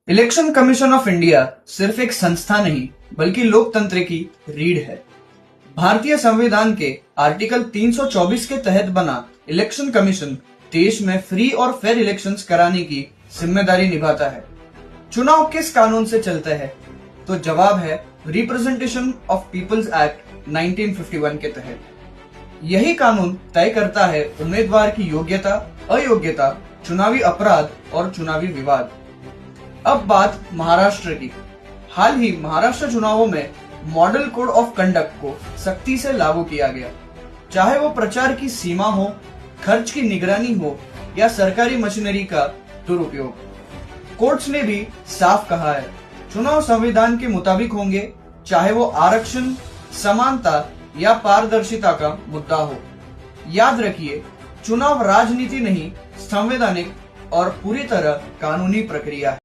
Election commission of India सिर्फ एक संस्था नहीं बल्कि लोकतंत्र की रीढ़ है। भारतीय संविधान के आर्टिकल 324 के तहत बना इलेक्शन कमीशन देश में फ्री और फेयर इलेक्शंस कराने की जिम्मेदारी निभाता है। चुनाव किस कानून से चलते हैं? तो जवाब है रिप्रेजेंटेशन ऑफ पीपल्स एक्ट 1951 के तहत। यही कानून तय करता है उम्मीदवार की योग्यता, अयोग्यता, चुनावी अपराध और चुनावी विवाद। अब बात महाराष्ट्र की। हाल ही महाराष्ट्र चुनावों में मॉडल कोड ऑफ कंडक्ट को सख्ती से लागू किया गया। चाहे वो प्रचार की सीमा हो, खर्च की निगरानी हो या सरकारी मशीनरी का दुरुपयोग, कोर्ट्स ने भी साफ कहा है चुनाव संविधान के मुताबिक होंगे, चाहे वो आरक्षण, समानता या पारदर्शिता का मुद्दा हो। याद रखिए, चुनाव राजनीति नहीं, संवैधानिक और पूरी तरह कानूनी प्रक्रिया है।